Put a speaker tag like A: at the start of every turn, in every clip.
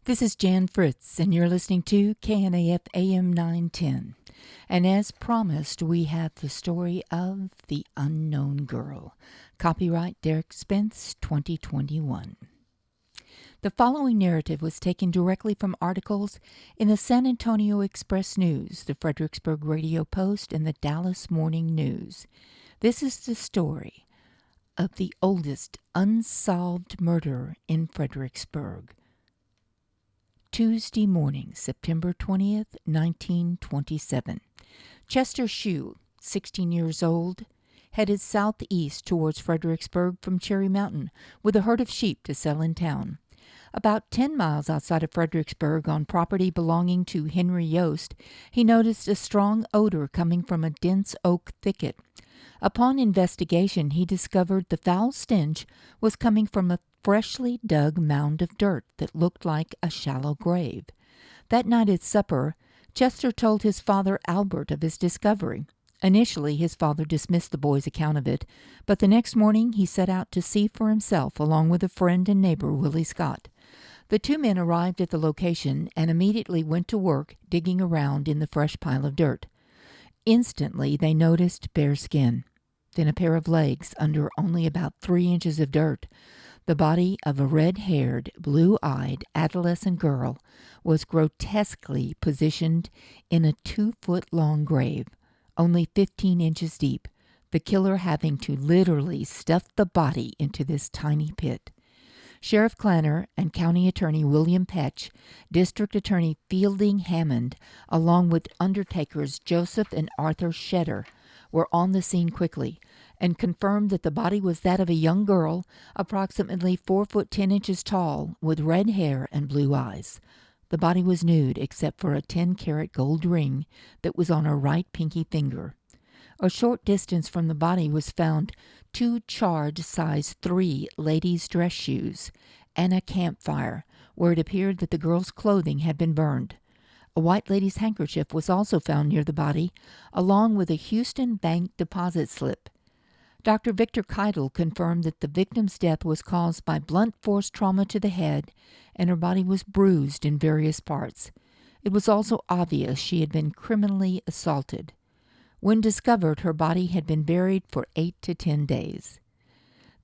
A: This is Jan Fritz, and you're listening to KNAF AM 910. And as promised, we have the story of The Unknown Girl. Copyright Derek Spence, 2021. The following narrative was taken directly from articles in the San Antonio Express News, the Fredericksburg Radio Post, and the Dallas Morning News. This is the story of the oldest unsolved murder in Fredericksburg. Tuesday morning, September 20th, 1927. Chester Shue, 16 years old, headed southeast towards Fredericksburg from Cherry Mountain with a herd of sheep to sell in town. About 10 miles outside of Fredericksburg, on property belonging to Henry Yost, he noticed a strong odor coming from a dense oak thicket. Upon investigation, he discovered the foul stench was coming from a freshly dug mound of dirt that looked like a shallow grave. That night at supper, Chester told his father Albert of his discovery. Initially, his father dismissed the boy's account of it, but the next morning he set out to see for himself along with a friend and neighbor, Willie Scott. The two men arrived at the location and immediately went to work digging around in the fresh pile of dirt. Instantly, they noticed bare skin, then a pair of legs under only about 3 inches of dirt. The body of a red-haired, blue-eyed adolescent girl was grotesquely positioned in a 2-foot-long grave, only 15 inches deep, the killer having to literally stuff the body into this tiny pit. Sheriff Clanner and County Attorney William Petch, District Attorney Fielding Hammond, along with undertakers Joseph and Arthur Shedder, were on the scene quickly and confirmed that the body was that of a young girl, approximately 4 foot 10 inches tall, with red hair and blue eyes. The body was nude except for a 10-carat gold ring that was on her right pinky finger. A short distance from the body was found 2 charred size 3 ladies' dress shoes and a campfire where it appeared that the girl's clothing had been burned. A white lady's handkerchief was also found near the body, along with a Houston Bank deposit slip. Dr. Victor Keitel confirmed that the victim's death was caused by blunt force trauma to the head, and her body was bruised in various parts. It was also obvious she had been criminally assaulted. When discovered, her body had been buried for 8 to 10 days.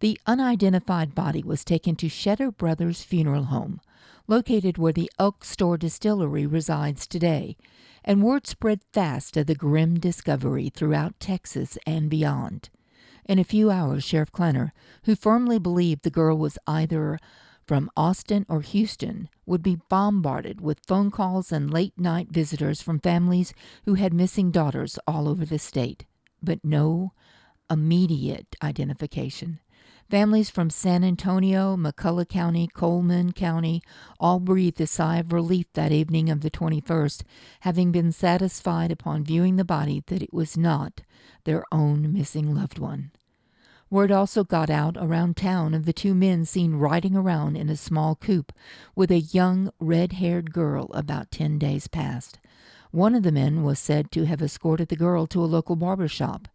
A: The unidentified body was taken to Shedder Brothers Funeral Home, located where the Elk Store Distillery resides today, and word spread fast of the grim discovery throughout Texas and beyond. In a few hours, Sheriff Clanner, who firmly believed the girl was either from Austin or Houston, would be bombarded with phone calls and late-night visitors from families who had missing daughters all over the state, but no immediate identification. Families from San Antonio, McCulloch County, Coleman County all breathed a sigh of relief that evening of the 21st, having been satisfied upon viewing the body that it was not their own missing loved one. Word also got out around town of the 2 men seen riding around in a small coupe with a young red-haired girl about 10 days past. One of the men was said to have escorted the girl to a local barber shop.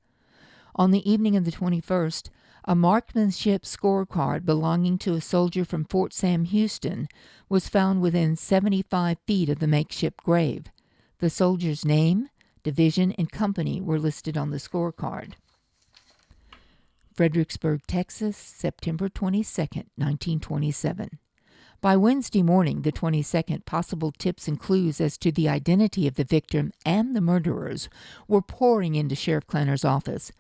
A: On the evening of the 21st, a marksmanship scorecard belonging to a soldier from Fort Sam Houston was found within 75 feet of the makeshift grave. The soldier's name, division, and company were listed on the scorecard. Fredericksburg, Texas, September 22nd, 1927. By Wednesday morning, the 22nd, possible tips and clues as to the identity of the victim and the murderers were pouring into Sheriff Clanner's office.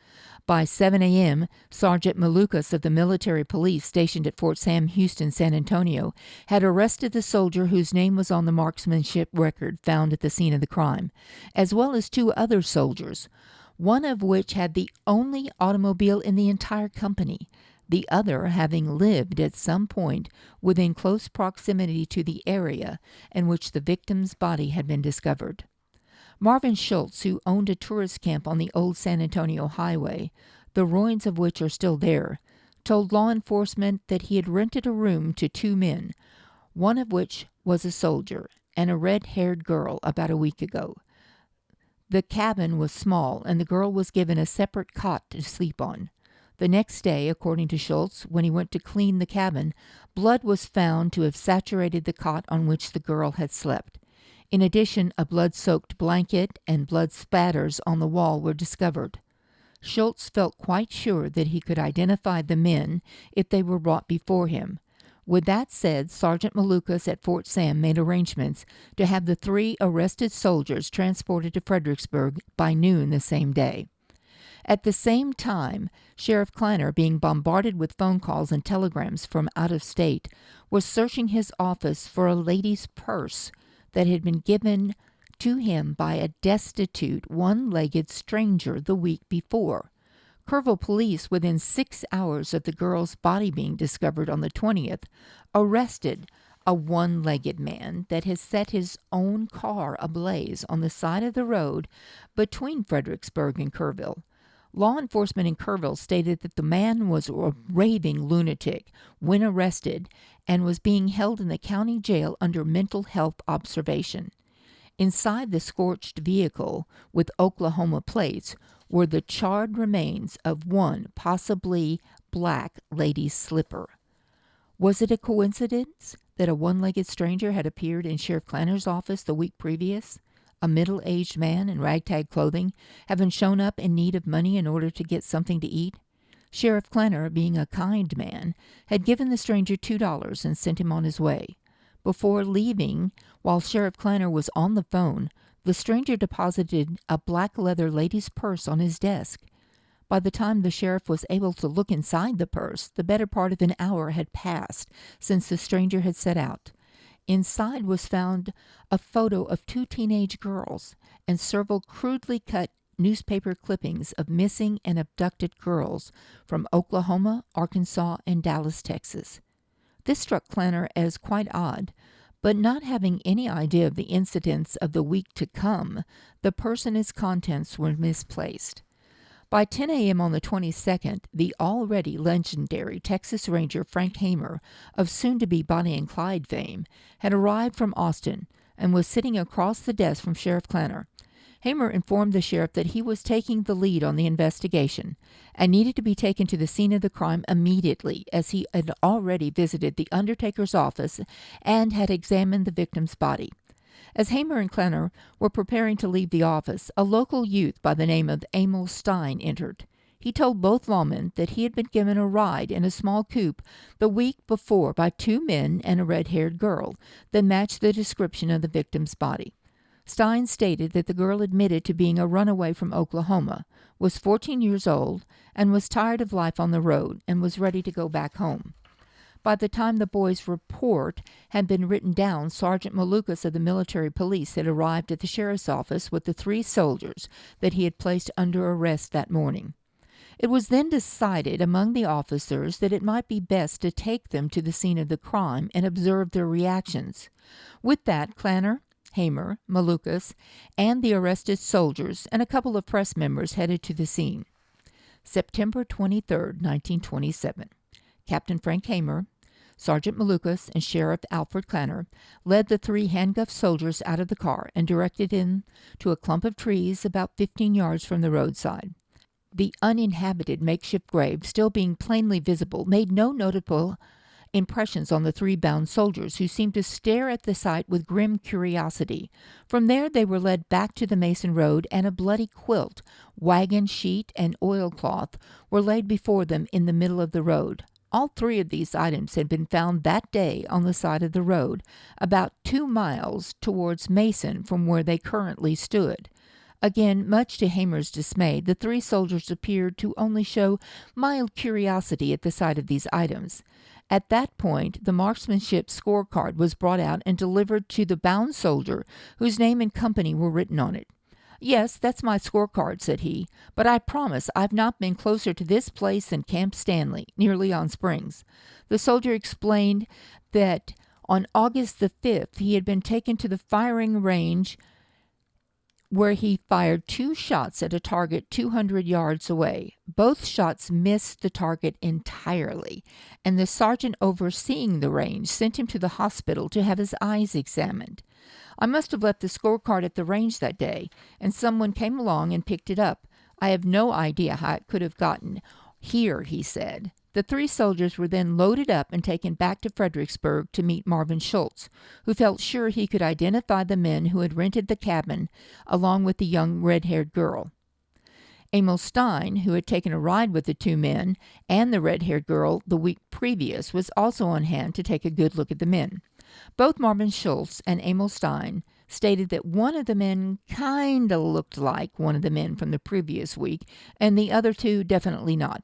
A: By 7 a.m., Sergeant Malukas of the military police stationed at Fort Sam Houston, San Antonio, had arrested the soldier whose name was on the marksmanship record found at the scene of the crime, as well as 2 other soldiers, one of which had the only automobile in the entire company, the other having lived at some point within close proximity to the area in which the victim's body had been discovered. Marvin Schultz, who owned a tourist camp on the old San Antonio Highway, the ruins of which are still there, told law enforcement that he had rented a room to 2 men, one of which was a soldier, and a red-haired girl about a week ago. The cabin was small, and the girl was given a separate cot to sleep on. The next day, according to Schultz, when he went to clean the cabin, blood was found to have saturated the cot on which the girl had slept. In addition, a blood-soaked blanket and blood spatters on the wall were discovered. Schultz felt quite sure that he could identify the men if they were brought before him. With that said, Sergeant Malukas at Fort Sam made arrangements to have the 3 arrested soldiers transported to Fredericksburg by noon the same day. At the same time, Sheriff Kleiner, being bombarded with phone calls and telegrams from out of state, was searching his office for a lady's purse that had been given to him by a destitute, one-legged stranger the week before. Kerrville police, within 6 hours of the girl's body being discovered on the 20th, arrested a one-legged man that had set his own car ablaze on the side of the road between Fredericksburg and Kerrville. Law enforcement in Kerrville stated that the man was a raving lunatic when arrested and was being held in the county jail under mental health observation. Inside the scorched vehicle with Oklahoma plates were the charred remains of one possibly black lady's slipper. Was it a coincidence that a one-legged stranger had appeared in Sheriff Kleiner's office the week previous? A middle-aged man in ragtag clothing, having shown up in need of money in order to get something to eat? Sheriff Kleiner, being a kind man, had given the stranger $2 and sent him on his way. Before leaving, while Sheriff Kleiner was on the phone, the stranger deposited a black leather lady's purse on his desk. By the time the sheriff was able to look inside the purse, the better part of an hour had passed since the stranger had set out. Inside was found a photo of 2 teenage girls and several crudely cut newspaper clippings of missing and abducted girls from Oklahoma, Arkansas, and Dallas, Texas. This struck Kleiner as quite odd, but not having any idea of the incidents of the week to come, the purse and its contents were misplaced. By 10 a.m. on the 22nd, the already legendary Texas Ranger Frank Hamer, of soon-to-be Bonnie and Clyde fame, had arrived from Austin and was sitting across the desk from Sheriff Kleiner. Hamer informed the sheriff that he was taking the lead on the investigation and needed to be taken to the scene of the crime immediately, as he had already visited the undertaker's office and had examined the victim's body. As Hamer and Kleiner were preparing to leave the office, a local youth by the name of Emil Stein entered. He told both lawmen that he had been given a ride in a small coupe the week before by 2 men and a red-haired girl that matched the description of the victim's body. Stein stated that the girl admitted to being a runaway from Oklahoma, was 14 years old, and was tired of life on the road and was ready to go back home. By the time the boy's report had been written down, Sergeant Malukas of the military police had arrived at the sheriff's office with the 3 soldiers that he had placed under arrest that morning. It was then decided among the officers that it might be best to take them to the scene of the crime and observe their reactions. With that, Kleiner, Hamer, Malukas, and the arrested soldiers and a couple of press members headed to the scene. September 23, 1927. Captain Frank Hamer, Sergeant Malukas, and Sheriff Alfred Kleiner led the 3 handcuffed soldiers out of the car and directed them to a clump of trees about 15 yards from the roadside. The uninhabited makeshift grave, still being plainly visible, made no notable impressions on the 3 bound soldiers, who seemed to stare at the sight with grim curiosity. From there they were led back to the Mason Road, and a bloody quilt, wagon sheet, and oilcloth were laid before them in the middle of the road. All 3 of these items had been found that day on the side of the road, about 2 miles towards Mason from where they currently stood. Again, much to Hamer's dismay, the 3 soldiers appeared to only show mild curiosity at the sight of these items. At that point, the marksmanship scorecard was brought out and delivered to the bound soldier, whose name and company were written on it. "Yes, that's my scorecard," said he, "but I promise I've not been closer to this place than Camp Stanley, near Leon Springs." The soldier explained that on August the 5th he had been taken to the firing range, where he fired 2 shots at a target 200 yards away. Both shots missed the target entirely, and the sergeant overseeing the range sent him to the hospital to have his eyes examined. "I must have left the scorecard at the range that day, and someone came along and picked it up. I have no idea how it could have gotten "Here," he said. The 3 soldiers were then loaded up and taken back to Fredericksburg to meet Marvin Schultz, who felt sure he could identify the men who had rented the cabin, along with the young red-haired girl. Emil Stein, who had taken a ride with the 2 men and the red-haired girl the week previous, was also on hand to take a good look at the men. Both Marvin Schultz and Emil Stein stated that one of the men kinda looked like one of the men from the previous week, and the other 2 definitely not.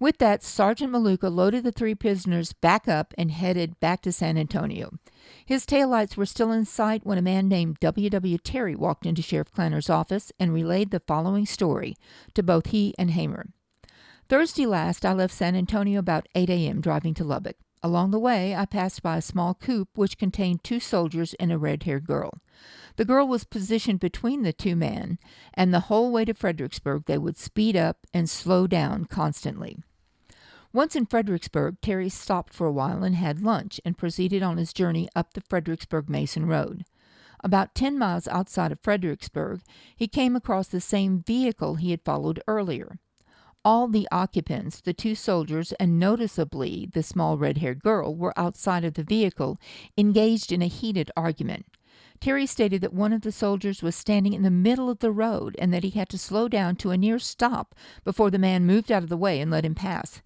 A: With that, Sergeant Maluka loaded the 3 prisoners back up and headed back to San Antonio. His taillights were still in sight when a man named W.W. Terry walked into Sheriff Klanner's office and relayed the following story to both he and Hamer. "Thursday last, I left San Antonio about 8 a.m. driving to Lubbock. Along the way, I passed by a small coupe which contained 2 soldiers and a red-haired girl. The girl was positioned between the 2 men, and the whole way to Fredericksburg they would speed up and slow down constantly. Once in Fredericksburg, Terry stopped for a while and had lunch and proceeded on his journey up the Fredericksburg-Mason Road. About 10 miles outside of Fredericksburg, he came across the same vehicle he had followed earlier. All the occupants, the 2 soldiers, and noticeably the small red-haired girl, were outside of the vehicle, engaged in a heated argument. Terry stated that one of the soldiers was standing in the middle of the road and that he had to slow down to a near stop before the man moved out of the way and let him pass.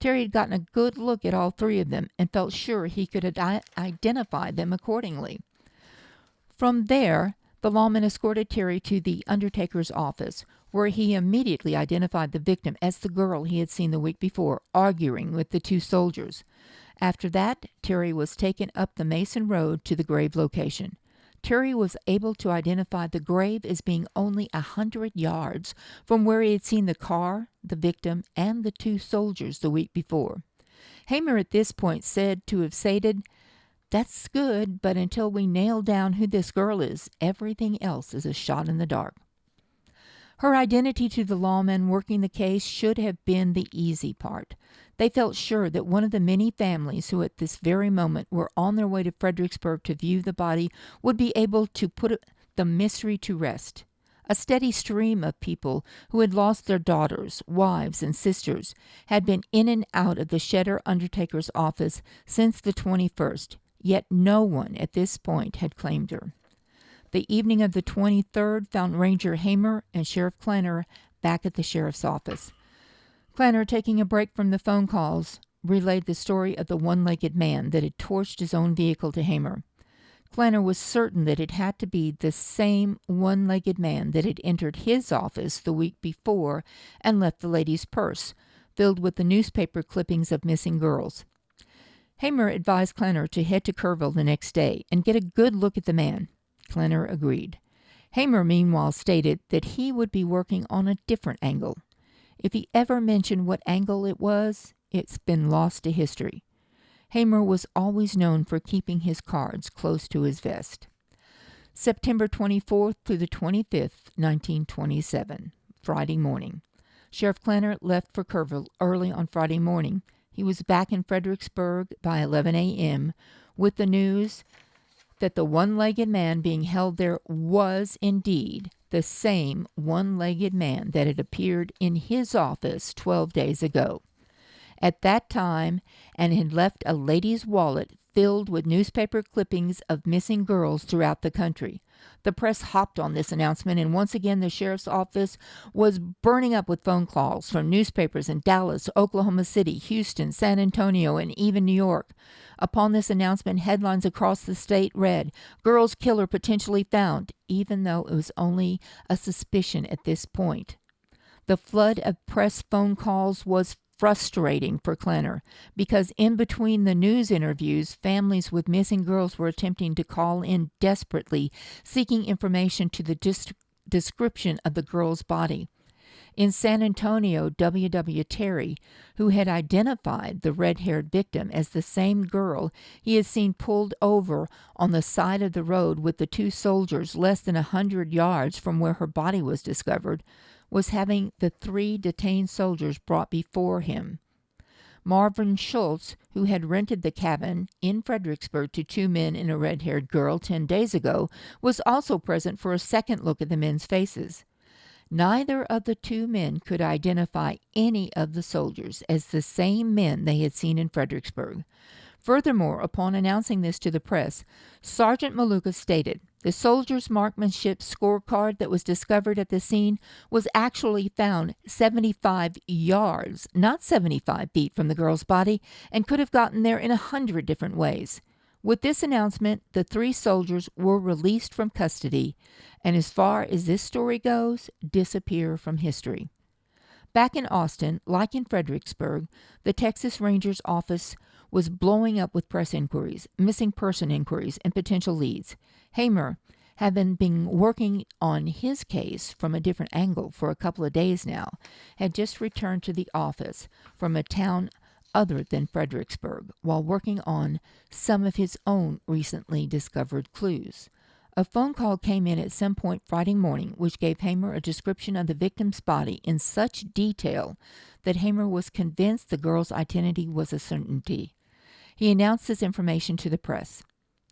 A: Terry had gotten a good look at all 3 of them and felt sure he could identify them accordingly. From there, the lawman escorted Terry to the undertaker's office, where he immediately identified the victim as the girl he had seen the week before, arguing with the 2 soldiers. After that, Terry was taken up the Mason Road to the grave location. Terry was able to identify the grave as being only 100 yards from where he had seen the car, the victim, and the 2 soldiers the week before. Hamer at this point said to have stated, "That's good, but until we nail down who this girl is, everything else is a shot in the dark." Her identity to the lawmen working the case should have been the easy part. They felt sure that one of the many families who at this very moment were on their way to Fredericksburg to view the body would be able to put the mystery to rest. A steady stream of people who had lost their daughters, wives, and sisters had been in and out of the Shedder undertaker's office since the 21st, yet no one at this point had claimed her. The evening of the 23rd found Ranger Hamer and Sheriff Klanner back at the sheriff's office. Klanner, taking a break from the phone calls, relayed the story of the one-legged man that had torched his own vehicle to Hamer. Klanner was certain that it had to be the same one-legged man that had entered his office the week before and left the lady's purse, filled with the newspaper clippings of missing girls. Hamer advised Klanner to head to Kerrville the next day and get a good look at the man. Klanner agreed. Hamer, meanwhile, stated that he would be working on a different angle. If he ever mentioned what angle it was, it's been lost to history. Hamer was always known for keeping his cards close to his vest. September 24th through the 25th, 1927, Friday morning. Sheriff Klanner left for Kerrville early on Friday morning. He was back in Fredericksburg by 11 a.m. with the news that the one-legged man being held there was indeed the same one-legged man that had appeared in his office 12 days ago. At that time, and had left a lady's wallet filled with newspaper clippings of missing girls throughout the country. The press hopped on this announcement, and once again the sheriff's office was burning up with phone calls from newspapers in Dallas, Oklahoma City, Houston, San Antonio, and even New York. Upon this announcement, headlines across the state read, "Girl's killer potentially found," even though it was only a suspicion at this point. The flood of press phone calls was frustrating for Klanner because in between the news interviews, families with missing girls were attempting to call in desperately, seeking information to the description of the girl's body. In San Antonio, W.W. Terry, who had identified the red-haired victim as the same girl he had seen pulled over on the side of the road with the 2 soldiers less than 100 yards from where her body was discovered, was having the 3 detained soldiers brought before him. Marvin Schultz, who had rented the cabin in Fredericksburg to 2 men and a red-haired girl 10 days ago, was also present for a second look at the men's faces. Neither of the two men could identify any of the soldiers as the same men they had seen in Fredericksburg. Furthermore, upon announcing this to the press, Sergeant Maluka stated the soldier's marksmanship scorecard that was discovered at the scene was actually found 75 yards, not 75 feet from the girl's body, and could have gotten there in 100 different ways. With this announcement, the three soldiers were released from custody, and as far as this story goes, disappear from history. Back in Austin, like in Fredericksburg, the Texas Rangers office was blowing up with press inquiries, missing person inquiries, and potential leads. Hamer, having been working on his case from a different angle for a couple of days now, had just returned to the office from a town other than Fredericksburg while working on some of his own recently discovered clues. A phone call came in at some point Friday morning which gave Hamer a description of the victim's body in such detail that Hamer was convinced the girl's identity was a certainty. He announced this information to the press.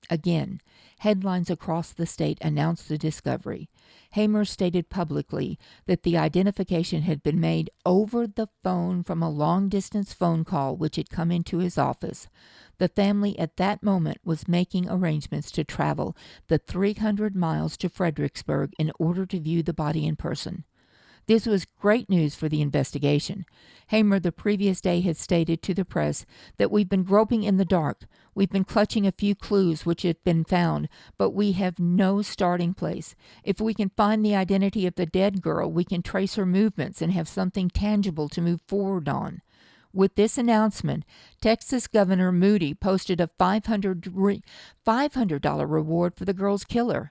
A: Again, headlines across the state announced the discovery. Hamer stated publicly that the identification had been made over the phone from a long-distance phone call which had come into his office. The family at that moment was making arrangements to travel the 300 miles to Fredericksburg in order to view the body in person. This was great news for the investigation. Hamer the previous day had stated to the press that we've been groping in the dark. We've been clutching a few clues which have been found, but we have no starting place. If we can find the identity of the dead girl, we can trace her movements and have something tangible to move forward on. With this announcement, Texas Governor Moody posted a $500 reward for the girl's killer.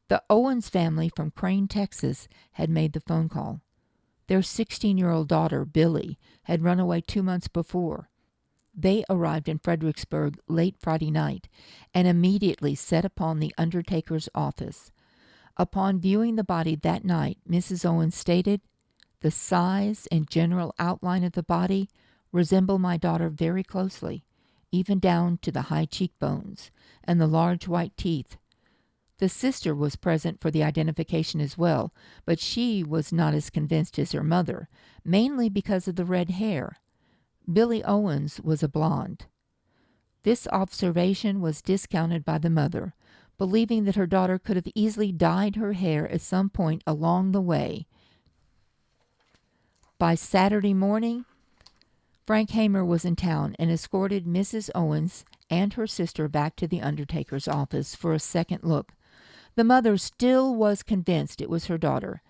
A: The Owens family from Crane, Texas, had made the phone call. Their 16-year-old daughter, Billy, had run away 2 months before. They arrived in Fredericksburg late Friday night and immediately set upon the undertaker's office. Upon viewing the body that night, Mrs. Owens stated, "The size and general outline of the body resemble my daughter very closely, even down to the high cheekbones and the large white teeth. The sister was present for the identification as well, but she was not as convinced as her mother, mainly because of the red hair. Billy Owens was a blonde." This observation was discounted by the mother, believing that her daughter could have easily dyed her hair at some point along the way. By Saturday morning, Frank Hamer was in town and escorted Mrs. Owens and her sister back to the undertaker's office for a second look. The mother still was convinced it was her daughter.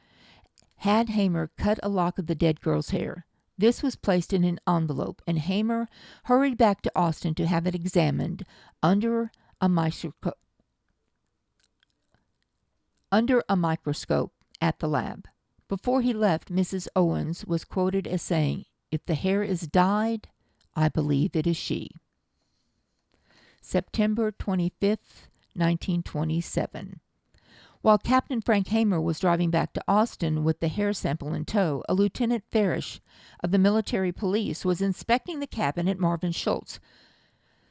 A: Had Hamer cut a lock of the dead girl's hair. This was placed in an envelope, and Hamer hurried back to Austin to have it examined under a microscope at the lab. Before he left, Mrs. Owens was quoted as saying, "If the hair is dyed, I believe it is she." September 25th, 1927. While Captain Frank Hamer was driving back to Austin with the hair sample in tow, a Lieutenant Farish of the military police was inspecting the cabin at Marvin Schultz,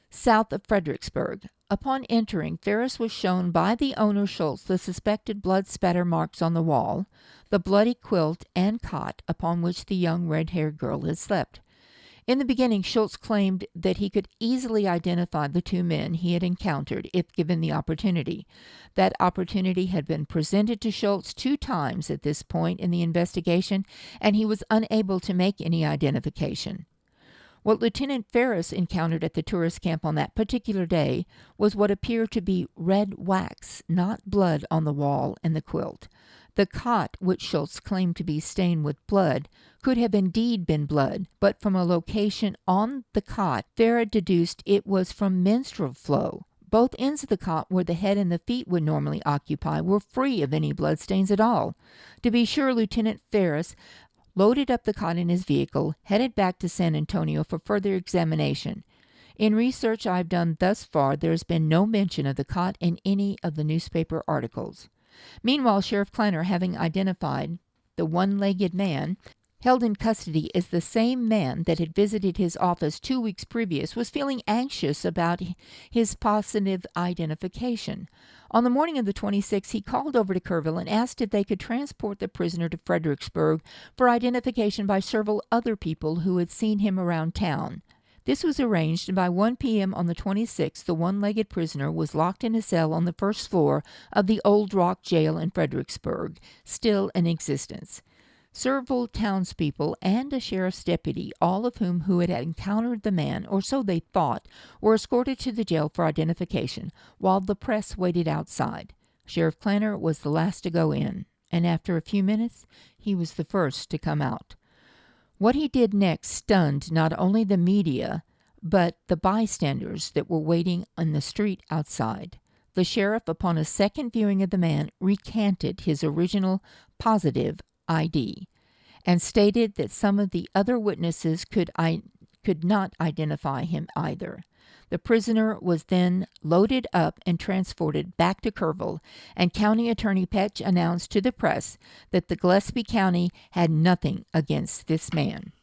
A: south of Fredericksburg. Upon entering, Ferris was shown by the owner Schultz the suspected blood spatter marks on the wall, the bloody quilt and cot upon which the young red-haired girl had slept. In the beginning, Schultz claimed that he could easily identify the two men he had encountered if given the opportunity. That opportunity had been presented to Schultz 2 times at this point in the investigation, and he was unable to make any identification. What Lieutenant Ferris encountered at the tourist camp on that particular day was what appeared to be red wax, not blood, on the wall and the quilt. The cot, which Schultz claimed to be stained with blood, could have indeed been blood, but from a location on the cot, Farah deduced it was from menstrual flow. Both ends of the cot, where the head and the feet would normally occupy, were free of any bloodstains at all. To be sure, Lieutenant Ferris loaded up the cot in his vehicle, headed back to San Antonio for further examination. In research I've done thus far, there has been no mention of the cot in any of the newspaper articles. Meanwhile, Sheriff Kleiner, having identified the one-legged man, held in custody is the same man that had visited his office 2 weeks previous, was feeling anxious about his positive identification. On the morning of the 26th, he called over to Kerrville and asked if they could transport the prisoner to Fredericksburg for identification by several other people who had seen him around town. This was arranged, and by 1 p.m. on the 26th, the one-legged prisoner was locked in a cell on the first floor of the Old Rock Jail in Fredericksburg, still in existence. Several townspeople and a sheriff's deputy, all of whom had encountered the man, or so they thought, were escorted to the jail for identification, while the press waited outside. Sheriff Klanner was the last to go in, and after a few minutes, he was the first to come out. What he did next stunned not only the media, but the bystanders that were waiting on the street outside. The sheriff, upon a second viewing of the man, recanted his original positive ID and stated that some of the other witnesses could not identify him either. The prisoner was then loaded up and transported back to Kerrville, and County Attorney Petch announced to the press that the Gillespie County had nothing against this man.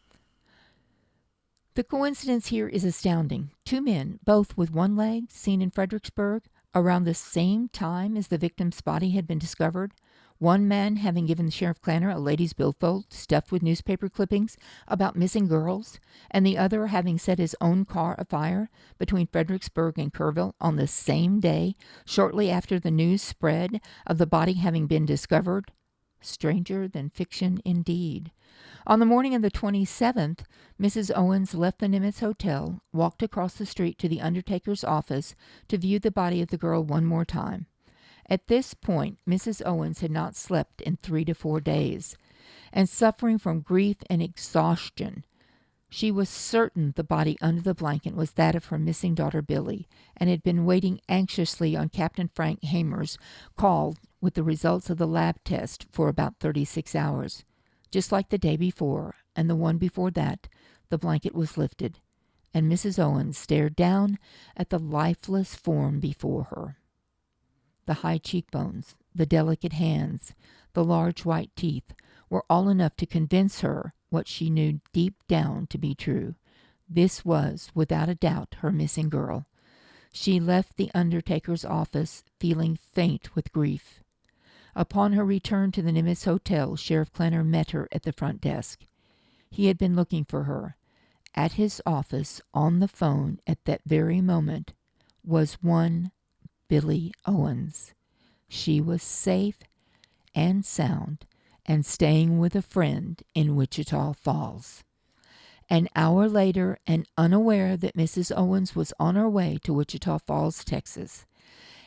A: The coincidence here is astounding. 2 men, both with one leg, seen in Fredericksburg around the same time as the victim's body had been discovered. One man having given Sheriff Klanner a lady's billfold stuffed with newspaper clippings about missing girls, and the other having set his own car afire between Fredericksburg and Kerrville on the same day, shortly after the news spread of the body having been discovered. Stranger than fiction indeed. On the morning of the 27th, Mrs. Owens left the Nimitz Hotel, walked across the street to the undertaker's office to view the body of the girl one more time. At this point, Mrs. Owens had not slept in 3 to 4 days, and suffering from grief and exhaustion. She was certain the body under the blanket was that of her missing daughter Billy, and had been waiting anxiously on Captain Frank Hamer's call with the results of the lab test for about 36 hours. Just like the day before, and the one before that, the blanket was lifted, and Mrs. Owens stared down at the lifeless form before her. The high cheekbones, the delicate hands, the large white teeth were all enough to convince her what she knew deep down to be true. This was, without a doubt, her missing girl. She left the undertaker's office feeling faint with grief. Upon her return to the Nimitz Hotel, Sheriff Klanner met her at the front desk. He had been looking for her. At his office, on the phone at that very moment, was one Billy Owens. She was safe and sound and staying with a friend in Wichita Falls. An hour later, and unaware that Mrs. Owens was on her way to Wichita Falls, Texas,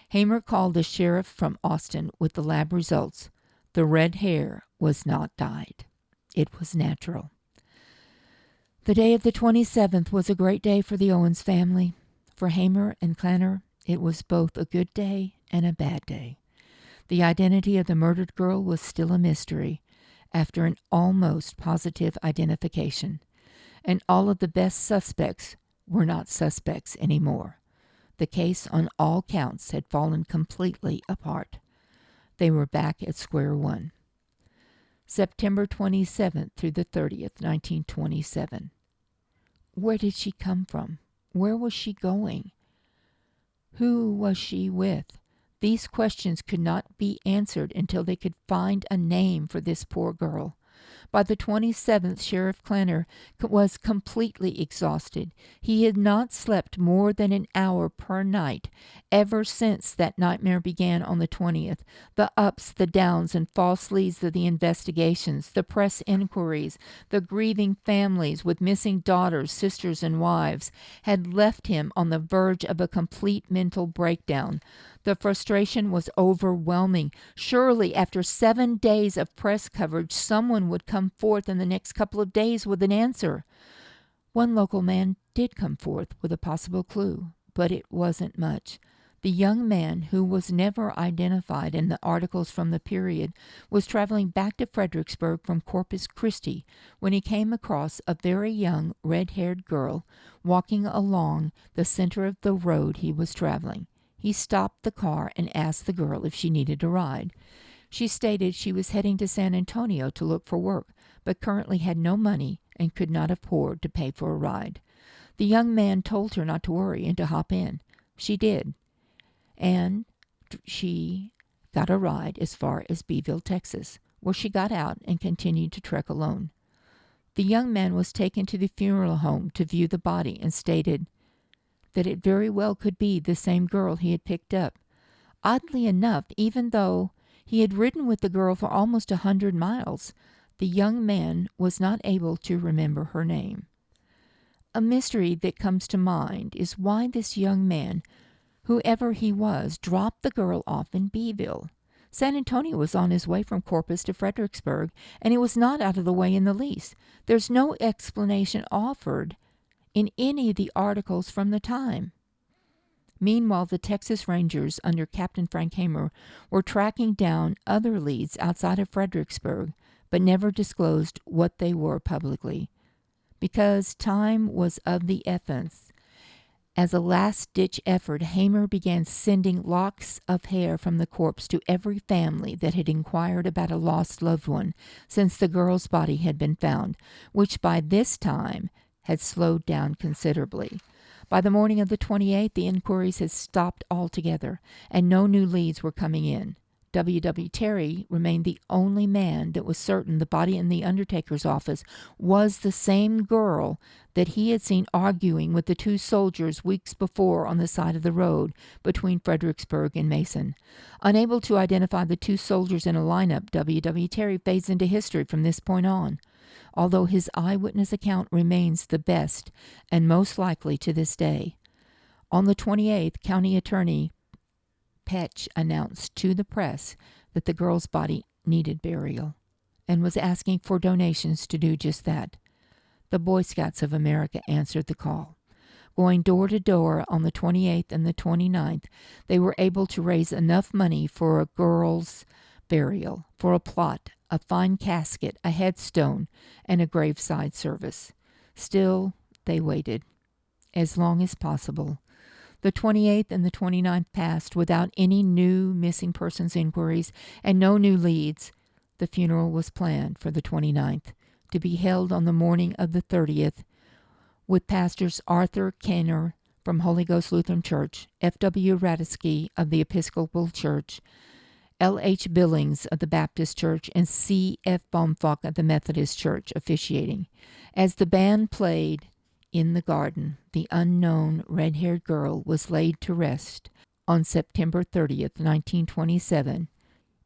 A: Hamer called the sheriff from Austin with the lab results. The red hair was not dyed. It was natural. The day of the 27th was a great day for the Owens family. For Hamer and Klanner, it was both a good day and a bad day. The identity of the murdered girl was still a mystery after an almost positive identification, and all of the best suspects were not suspects anymore. The case on all counts had fallen completely apart. They were back at square one. September 27th through the 30th, 1927. Where did she come from? Where was she going? Who was she with? These questions could not be answered until they could find a name for this poor girl. By the 27th, Sheriff Klanner was completely exhausted. He had not slept more than an hour per night ever since that nightmare began on the 20th. The ups, the downs, and false leads of the investigations, the press inquiries, the grieving families with missing daughters, sisters, and wives had left him on the verge of a complete mental breakdown. The frustration was overwhelming. Surely, after 7 days of press coverage, someone would come forth in the next couple of days with an answer. One local man did come forth with a possible clue, but it wasn't much. The young man, who was never identified in the articles from the period, was traveling back to Fredericksburg from Corpus Christi when he came across a very young, red-haired girl walking along the center of the road he was traveling. He stopped the car and asked the girl if she needed a ride. She stated she was heading to San Antonio to look for work, but currently had no money and could not afford to pay for a ride. The young man told her not to worry and to hop in. She did, and she got a ride as far as Beeville, Texas, where she got out and continued to trek alone. The young man was taken to the funeral home to view the body and stated that it very well could be the same girl he had picked up. Oddly enough, even though he had ridden with the girl for almost 100 miles, the young man was not able to remember her name. A mystery that comes to mind is why this young man, whoever he was, dropped the girl off in Beeville. San Antonio was on his way from Corpus to Fredericksburg, and he was not out of the way in the least. There's no explanation offered in any of the articles from the time. Meanwhile, the Texas Rangers, under Captain Frank Hamer, were tracking down other leads outside of Fredericksburg, but never disclosed what they were publicly. Because time was of the essence, as a last-ditch effort, Hamer began sending locks of hair from the corpse to every family that had inquired about a lost loved one since the girl's body had been found, which by this time had slowed down considerably. By the morning of the 28th, the inquiries had stopped altogether, and no new leads were coming in. W. Terry remained the only man that was certain the body in the undertaker's office was the same girl that he had seen arguing with the two soldiers weeks before on the side of the road between Fredericksburg and Mason. Unable to identify the two soldiers in a lineup, W. Terry fades into history from this point on, although his eyewitness account remains the best and most likely to this day. On the 28th, County Attorney Petch announced to the press that the girl's body needed burial and was asking for donations to do just that. The Boy Scouts of America answered the call. Going door to door on the 28th and the 29th, they were able to raise enough money for a girl's burial, for a plot, a fine casket, a headstone, and a graveside service. Still, they waited as long as possible. The 28th and the 29th passed without any new missing persons inquiries and no new leads. The funeral was planned for the 29th, to be held on the morning of the 30th, with Pastors Arthur Kenner from Holy Ghost Lutheran Church, F.W. Radisky of the Episcopal Church, L.H. Billings of the Baptist Church, and C.F. Baumfalk of the Methodist Church officiating. As the band played in the garden, the unknown red-haired girl was laid to rest on September 30th, 1927,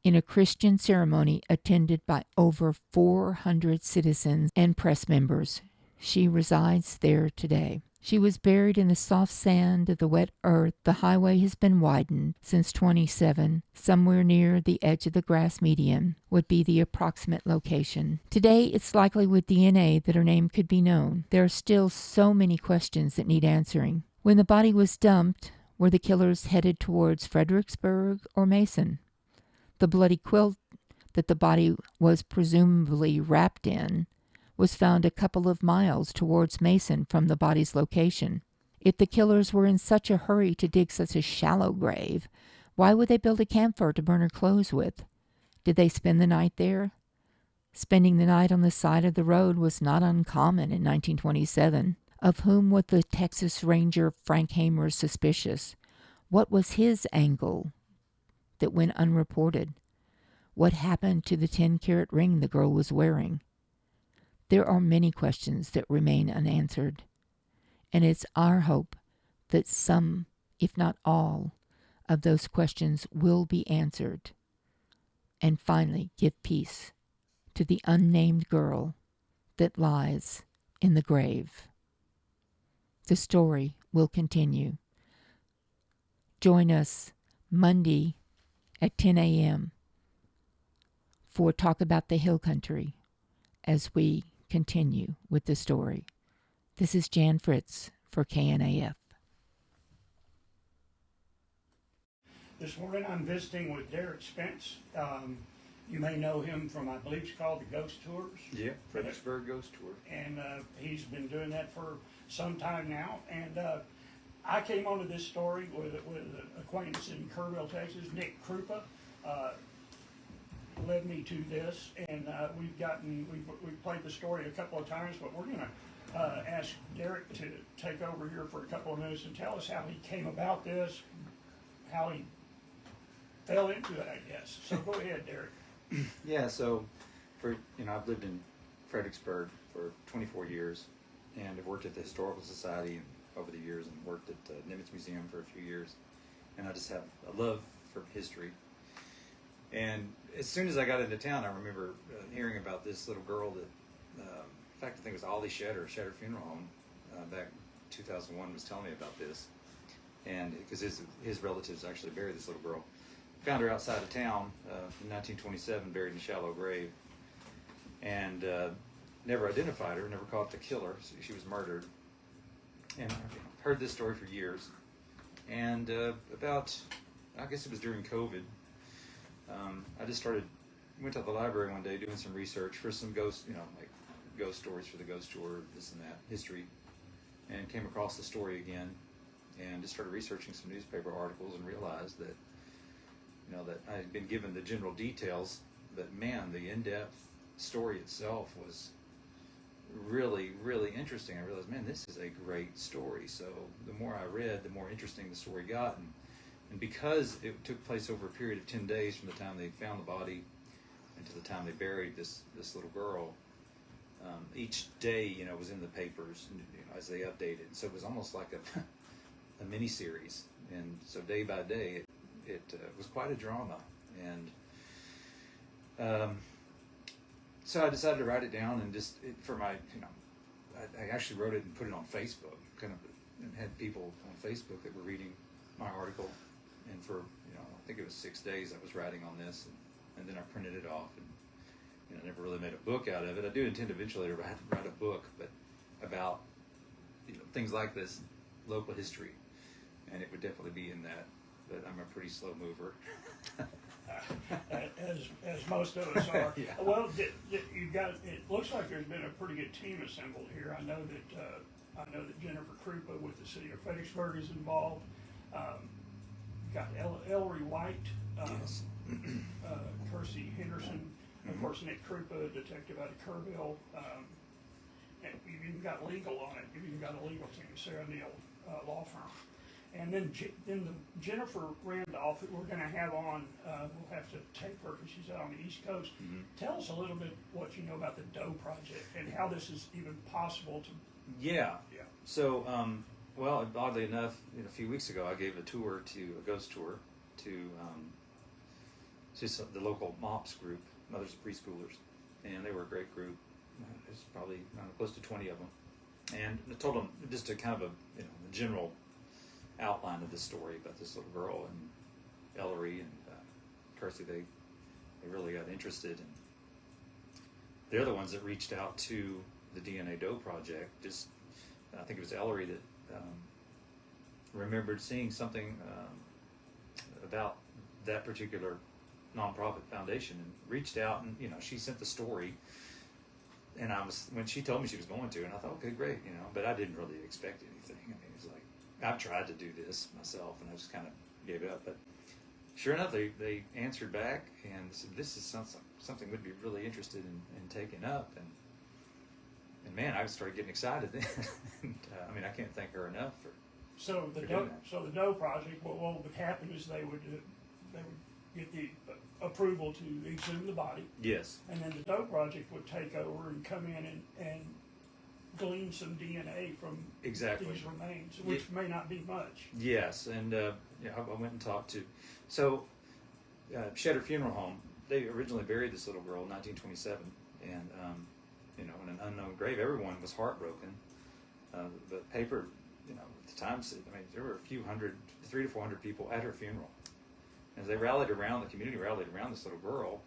A: in a Christian ceremony attended by over 400 citizens and press members. She resides there today. She was buried in the soft sand of the wet earth. The highway has been widened since 27. Somewhere near the edge of the grass median would be the approximate location. Today, it's likely with DNA that her name could be known. There are still so many questions that need answering. When the body was dumped, were the killers headed towards Fredericksburg or Mason? The bloody quilt that the body was presumably wrapped in was found a couple of miles towards Mason from the body's location. If the killers were in such a hurry to dig such a shallow grave, why would they build a campfire to burn her clothes with? Did they spend the night there? Spending the night on the side of the road was not uncommon in 1927. Of whom was the Texas Ranger Frank Hamer suspicious? What was his angle that went unreported? What happened to the 10-carat ring the girl was wearing? There are many questions that remain unanswered, and it's our hope that some, if not all, of those questions will be answered and finally give peace to the unnamed girl that lies in the grave. The story will continue. Join us Monday at 10 a.m. for Talk About the Hill Country as we continue with the story. This is Jan Fritz for KNAF.
B: This morning I'm visiting with Derek Spence. You may know him from, I believe it's called the Ghost Tours.
C: Yeah, Fredericksburg Ghost Tour.
B: And he's been doing that for some time now. And I came onto this story with an acquaintance in Kerrville, Texas, Nick Krupa. led me to this, and we've played the story a couple of times, but we're gonna ask Derek to take over here for a couple of minutes and tell us how he came about this, how he fell into it, I guess. So go ahead, Derek.
C: Yeah, so I've lived in Fredericksburg for 24 years, and I've worked at the Historical Society over the years, and worked at the Nimitz Museum for a few years, and I just have a love for history. And as soon as I got into town, I remember hearing about this little girl that, in fact, I think it was Ollie Shetter Funeral Home, back in 2001, was telling me about this, and because his relatives actually buried this little girl. Found her outside of town in 1927, buried in a shallow grave, and never identified her, never caught the killer. So she was murdered. And I've heard this story for years. And I guess it was during COVID, I just went to the library one day doing some research for some ghost stories for the ghost tour, this and that, history, and came across the story again, and just started researching some newspaper articles and realized that that I had been given the general details, but man, the in-depth story itself was really, really interesting. I realized, man, this is a great story. So the more I read, the more interesting the story got, and because it took place over a period of 10 days from the time they found the body and to the time they buried this little girl, each day, was in the papers, as they updated. So it was almost like a mini series, and so day by day, it was quite a drama, and so I decided to write it down, and I actually wrote it and put it on Facebook, and had people on Facebook that were reading my article, and for I think it was 6 days I was writing on this, and then I printed it off, and never really made a book out of it. I do intend eventually to write a book, but about things like this, local history, and it would definitely be in that. But I'm a pretty slow mover.
B: as most of us are.
C: Yeah.
B: Well, you've got. It looks like there's been a pretty good team assembled here. I know that Jennifer Krupa with the city of Fredericksburg is involved. Got Ellery White,
C: Yes.
B: Kersey Henderson, of course Nick Krupa, detective out of Kerrville. And you've even got legal on it. You've even got a legal team, Sarah Neal law firm. And then Jennifer Randolph, that we're going to have on, we'll have to tape her because she's out on the East Coast.
C: Mm-hmm.
B: Tell us a little bit what you know about the Doe Project and how this is even possible to.
C: Yeah. So, well, oddly enough, a few weeks ago, I gave a ghost tour to just the local MOPS group, Mothers of Preschoolers, and they were a great group. There's probably close to 20 of them, and I told them just a kind of a general outline of the story about this little girl, and Ellery and Kersey, they really got interested, and they're the ones that reached out to the DNA Doe Project. I think it was Ellery that remembered seeing something about that particular nonprofit foundation, and reached out, and she sent the story, and when she told me she was going to, and I thought, okay, great, but I didn't really expect anything. I mean, it was like, I've tried to do this myself, and I just kind of gave it up. But sure enough, they answered back and said, this is something we'd be really interested in taking up. And man, I started getting excited then. And, I can't thank her enough for
B: The Doe Project, what would happen is they would get the approval to exhume the body.
C: Yes.
B: And then the Doe Project would take over and come in and glean some DNA from these remains, which may not be much.
C: Yes, and I went and talked to, Shetter Funeral Home. They originally buried this little girl in 1927, and in an unknown grave. Everyone was heartbroken. The paper, at the time said, there were a few hundred, 300 to 400 people at her funeral, and they rallied around. The community rallied around this little girl,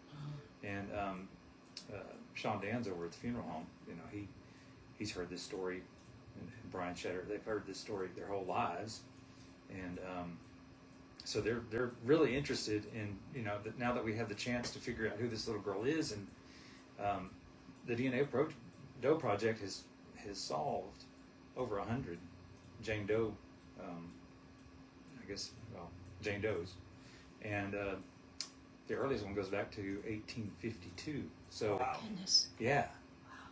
C: and Sean Dan's over at the funeral home. He's heard this story, and Brian Shetter, they've heard this story their whole lives, and so they're really interested in that now that we have the chance to figure out who this little girl is, and the DNA Doe Project has solved over 100 Jane Doe, Jane Does, and the earliest one goes back to 1852. So,
B: Wow.
D: Goodness.
C: yeah.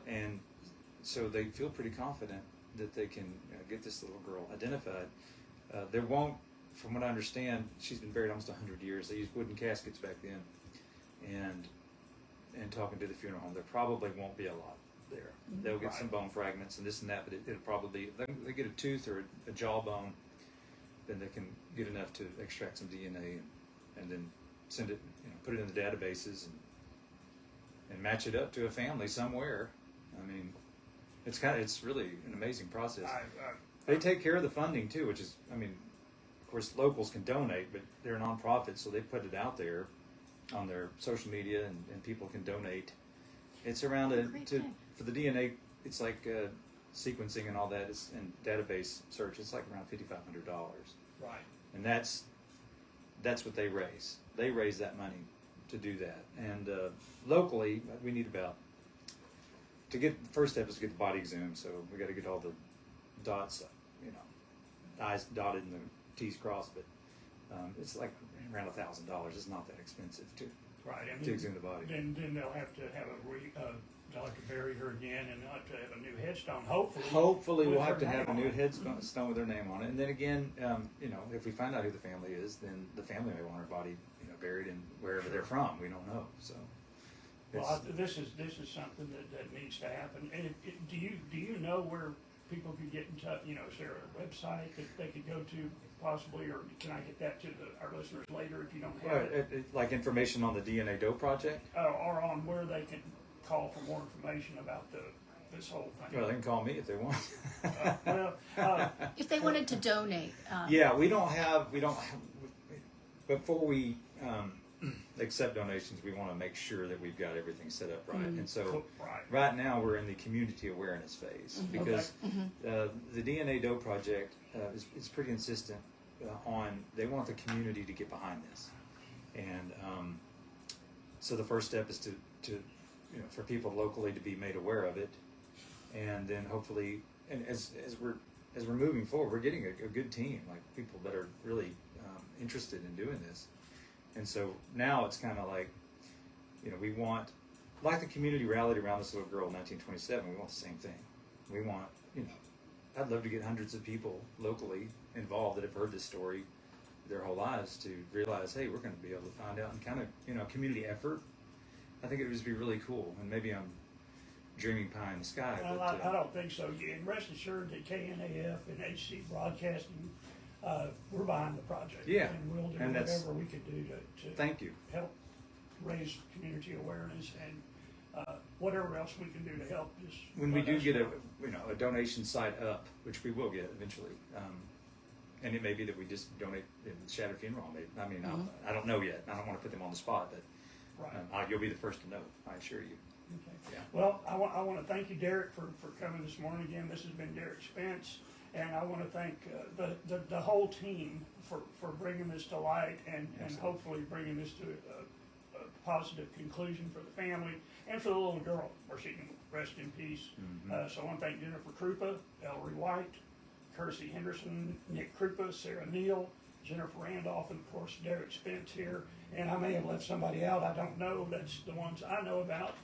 C: And so they feel pretty confident that they can get this little girl identified. There won't, from what I understand, she's been buried almost 100 years. They used wooden caskets back then. And talking to the funeral home, there probably won't be a lot there. They'll get some bone fragments and this and that, but it'll probably, they get a tooth or a jawbone, then they can get enough to extract some DNA and then send it, put it in the databases and match it up to a family somewhere. I mean, it's really an amazing process. They take care of the funding too, which is, I mean, of course locals can donate, but they're a nonprofit, so they put it out there on their social media and people can donate. It's around for the DNA, it's like sequencing and all that and database search, it's like around $5,500.
B: Right.
C: And that's what they raise. They raise that money to do that. And locally, we need the first step is to get the body exhumed, so we got to get all the dots, I's dotted and the T's crossed, but it's like around $1,000. It's not that expensive to exhume the body.
B: Then they'll have to have they'll have to bury her again, and they'll have to have a new headstone. Hopefully
C: We'll have to have a new headstone with her name on it. And then again, if we find out who the family is, then the family may want her body, buried in wherever they're from. We don't know. So.
B: Well, this is something that needs to happen. And do you know where people could get in touch? Is there a website that they could go to possibly, or can I get that to our listeners later if you don't have it?
C: Like information on the DNA Doe project?
B: Or on where they can call for more information about this whole thing.
C: Well, they can call me if they want.
D: If they wanted to donate.
C: Yeah, we don't have, before we accept donations, we want to make sure that we've got everything set up right. And so right now we're in the community awareness phase because the DNA Doe project is pretty insistent on, they want the community to get behind this. And so the first step is to for people locally to be made aware of it. And then hopefully, and as we're moving forward, we're getting a good team, like people that are really interested in doing this. And so now it's kind of like, we want, like the community rallied around this little girl in 1927, we want the same thing. We want, I'd love to get hundreds of people locally involved that have heard this story their whole lives to realize, hey, we're going to be able to find out, and kind of, community effort. I think it would just be really cool. And maybe I'm dreaming pie in the sky.
B: Well,
C: but,
B: I don't think so. And rest assured that KNAF and HC Broadcasting, we're behind the project.
C: Yeah.
B: And we'll do whatever we could do to
C: thank you.
B: help raise community awareness and whatever else we can do to help this.
C: When we do get a donation site up, which we will get eventually, and it may be that we just donate in Shatter Funeral. I mean, I don't know yet. I don't want to put them on the spot, but you'll be the first to know, I assure you.
B: Okay.
C: Yeah.
B: Well, I want to thank you, Derek, for coming this morning again. This has been Derek Spence, and I want to thank the whole team for bringing this to light and hopefully bringing this to a positive conclusion for the family and for the little girl, where she can rest in peace. So I want to thank Jennifer Krupa, Ellery White, Kersey Henderson, Nick Krupa, Sarah Neal, Jennifer Randolph, and of course Derek Spence here. And I may have left somebody out. I don't know. That's the ones I know about.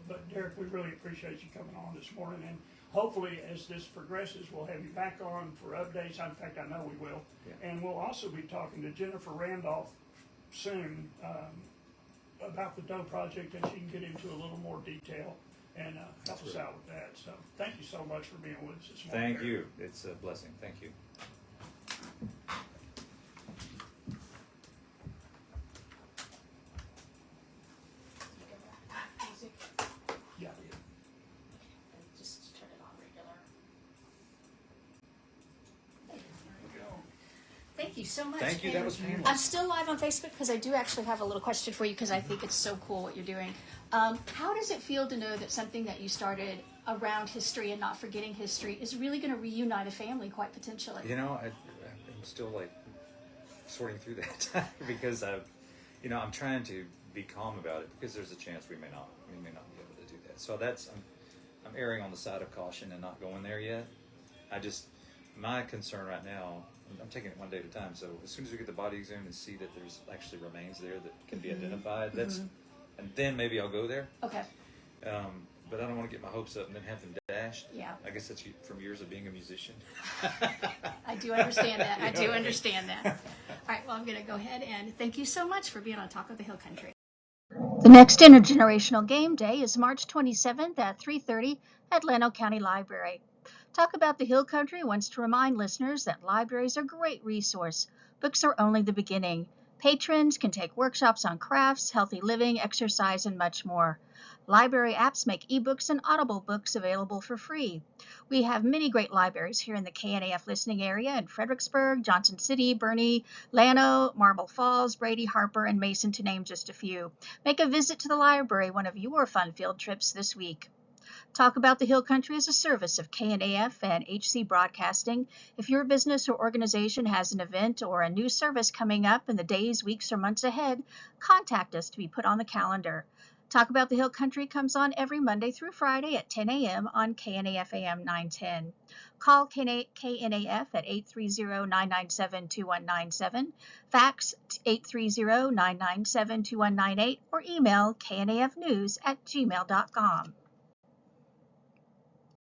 B: But Derek, we really appreciate you coming on this morning. And hopefully, as this progresses, we'll have you back on for updates. In fact, I know we will. Yeah. And we'll also be talking to Jennifer Randolph soon about the Doe project, and she can get into a little more detail and help us out with that. So thank you so much for being with us this morning.
C: Thank you. It's a blessing. Thank you.
B: Yeah.
D: Just turn it on regular. Thank you so much.
C: Thank you. That was painless.
D: I'm still live on Facebook because I do actually have a little question for you because I think it's so cool what you're doing. How does it feel to know that something that you started around history and not forgetting history is really going to reunite a family quite potentially?
C: I'm still like sorting through that because I'm trying to be calm about it because there's a chance we may not be able to do that. So I'm erring on the side of caution and not going there yet. my concern right now, I'm taking it one day at a time. So as soon as we get the body exam and see that there's actually remains there that can be identified, and then maybe I'll go there.
D: Okay.
C: But I don't want to get my hopes up and then have them dashed.
D: Yeah.
C: I guess that's from years of being a musician.
D: I do understand that. I do understand that. All right, well, I'm going to go ahead and thank you so much for being on Talk of the Hill Country. The next intergenerational game day is March 27th at 3:30 at Llano County Library. Talk About the Hill Country wants to remind listeners that libraries are a great resource. Books are only the beginning. Patrons can take workshops on crafts, healthy living, exercise, and much more. Library apps make ebooks and Audible books available for free. We have many great libraries here in the KNAF listening area in Fredericksburg, Johnson City, Bernie, Llano, Marble Falls, Brady, Harper, and Mason, to name just a few. Make a visit to the library one of your fun field trips this week. Talk About the Hill Country is a service of KNAF and HC Broadcasting. If your business or organization has an event or a new service coming up in the days, weeks, or months ahead, contact us to be put on the calendar. Talk About the Hill Country comes on every Monday through Friday at 10 a.m. on KNAF AM 910. Call KNAF at 830-997-2197, fax 830-997-2198, or email knafnews@gmail.com.